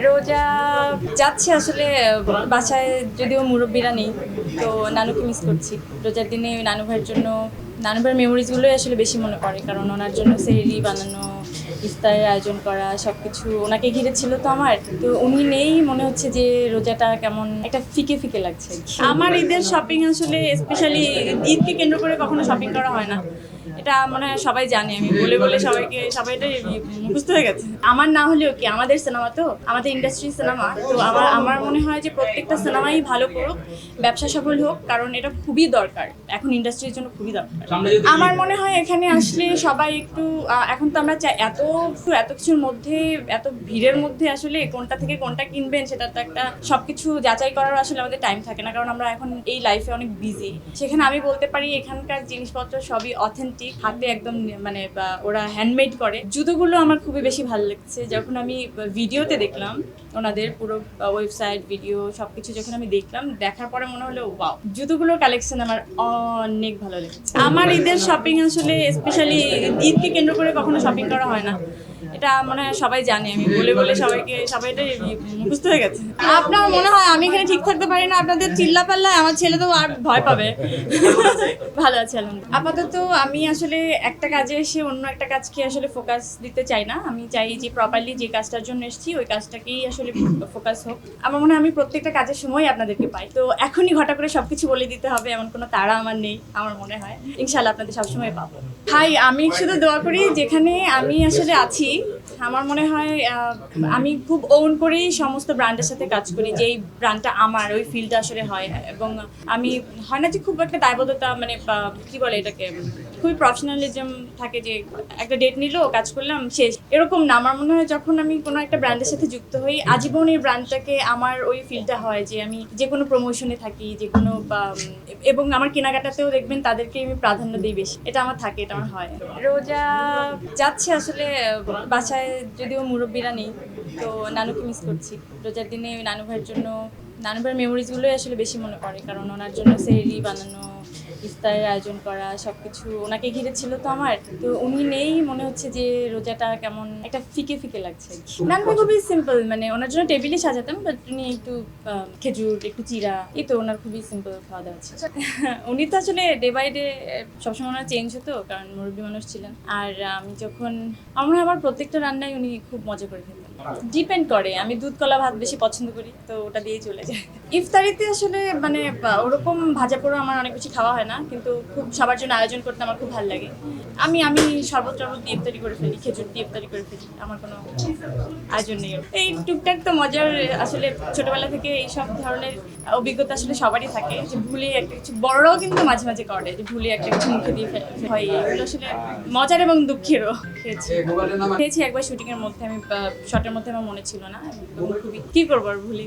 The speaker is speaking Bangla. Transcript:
রোজা যাচ্ছে আসলে বাসায় যদিও মুরব্বীরা নেই, তো নানুকে মিস করছি। রোজার দিনে ওই নানু ভাইয়ের জন্য নানু ভাইয়ের মেমোরিজগুলোই আসলে বেশি মনে পড়ে, কারণ ওনার জন্য সেহরি বানানো, ইফতারের আয়োজন করা, সব কিছু ওনাকে ঘিরে ছিল। তো আমার তো উনি নেই, মনে হচ্ছে যে রোজাটা কেমন একটা ফিকে ফিকে লাগছে। আমার ঈদের শপিং আসলে স্পেশালি ঈদকে কেন্দ্র করে কখনো শপিং করা হয় না, এটা মনে হয় সবাই জানে। আমি বলে বলে সবাই এটা মুখস্থ হয়ে গেছে। আমার না হলেও কি, আমাদের সিনেমা তো, আমাদের ইন্ডাস্ট্রি সিনেমা তো, আমার মনে হয় যে প্রত্যেকটা সিনেমাই ভালো করুক, ব্যবসা সফল হোক, কারণ এটা খুবই দরকার এখন ইন্ডাস্ট্রির জন্য, খুবই দরকার। আমার মনে হয় এখানে আসলে সবাই একটু এখন তো আমরা চাই এত কিছুর মধ্যে, এত ভিড়ের মধ্যে আসলে কোনটা থেকে কোনটা কিনবেন সেটা তো একটা সবকিছু যাচাই করার আসলে আমাদের টাইম থাকে না, কারণ আমরা এখন এই লাইফে অনেক বিজি। সেখানে আমি বলতে পারি এখানকার জিনিসপত্র সবই অথেন্টিক, হাতে একদম মানে ওরা হ্যান্ডমেড করে। জুতোগুলো আমার খুবই বেশি ভালো লেগেছে যখন আমি ভিডিওতে দেখলাম, ওনাদের পুরো ওয়েবসাইট ভিডিও সবকিছু যখন আমি দেখলাম, দেখার পরে মনে হলো ওয়াও, জুতোগুলোর কালেকশন আমার অনেক ভালো লেগেছে। আমার ঈদের শপিং আসলে স্পেশালি ঈদকে কেন্দ্র করে কখনো শপিং করা হয় না, এটা মনে হয় সবাই জানে। আমি বলে বলে সবাই এটা মুখস্থ হয়ে গেছে। আপনার মনে হয় আমি এখানে ঠিক থাকতে পারি না, আপনাদের চিল্লা পাল্লা আমার ছেলে তো আর ভয় পাবে। ভালো আছে আলহামদুলিল্লাহ। আপাতত আমি আসলে একটা কাজে এসে অন্য একটা কাজকে আসলে ফোকাস দিতে চাই না। আমি চাই যে প্রপারলি যে কাজটার জন্য এসেছি ওই কাজটাকেই আসলে ফোকাস হোক। আমার মনে হয় আমি প্রত্যেকটা কাজের সময় আপনাদেরকে পাই, তো এখনই ঘটা করে সবকিছু বলে দিতে হবে এমন কোনো তাড়া আমার নেই। আমার মনে হয় ইনশাআল্লাহ আপনাদের সবসময় পাবো। ভাই, আমি শুধু দোয়া করি যেখানে আমি আসলে আছি, আমার মনে হয় আমি খুব ওন করেই সমস্ত ব্র্যান্ডের সাথে কাজ করি, যেই ব্র্যান্ডটা আমার ওই ফিল্ডটা আসলে হয়। এবং আমি হয় না যে খুব একটা দায়বদ্ধতা, মানে কি বলে এটাকে, খুবই প্রফেশনালিজম থাকে যে একটা ডেট নিল, কাজ করলাম, শেষ, এরকম না। আমার মনে হয় যখন আমি কোনো একটা ব্র্যান্ডের সাথে যুক্ত হই, আজীবন এই ব্র্যান্ডটাকে আমার ওই ফিল্ডটা হয় যে আমি যে কোনো প্রমোশনে থাকি, যে কোনো এবং আমার কেনাকাটাতেও দেখবেন তাদেরকে আমি প্রাধান্য দিই বেশি, এটা আমার থাকে, এটা আমার হয়। রোজা যাচ্ছে আসলে বাসায় যদিও মুরব্বীরা নেই, তো নানুকে মিস করছি। রোজার দিনে ওই নানু ভাইয়ের জন্য নানু ভাইয়ের মেমোরিজগুলোই আসলে বেশি মনে পড়ে, কারণ ওনার জন্য সেহরি বানানো, ইফতারের আয়োজন করা, সব কিছু ওনাকে ঘিরে ছিল। তো আমার তো উনি নেই, মনে হচ্ছে যে রোজাটা কেমন একটা ফিকে ফিকে লাগছে। নানু ভাই খুবই সিম্পল, মানে ওনার জন্য টেবিলে সাজাতাম, বাট উনি একটু খেজুর, একটু চিরা, এই তো ওনার খুবই সিম্পল খাওয়া দাওয়া ছিল। উনি তো আসলে ডে বাই ডে সবসময় ওনার চেঞ্জ হতো, কারণ মুরব্বী মানুষ ছিলেন। আর আমি যখন আমার প্রত্যেকটা রান্নায় উনি খুব মজা করে খেতেন। ডিপেন্ড করে, আমি দুধ কলা ভাত বেশি পছন্দ করি, তো ওটা দিয়েই চলে যায়। ইফতারিতে আসলে মানে ওরকম ভাজা পোড়া আমার অনেক বেশি খাওয়া হয় না, কিন্তু খুব সবার জন্য আয়োজন করতে আমার খুব ভালো লাগে। আমি শরবত দিয়ে ইফতারি করে ফেলি, খেজুর দিয়ে ইফতারি করে ফেলি, আমার কোনো আয়োজন নেই। এই টুকটাক তো মজার, আসলে ছোটবেলা থেকে এইসব ধরনের অভিজ্ঞতা আসলে সবারই থাকে, যে ভুলে একটা কিছু, বড়রাও কিন্তু মাঝে মাঝে করে যে ভুলে একটা কিছু মুখে দিয়ে হয়, এগুলো আসলে মজার এবং দুঃখেরও। খেয়েছি একবার শুটিং এর মধ্যে, আমি শটের মধ্যে আমার মনে ছিল না, খুবই কি করবো আর ভুলে।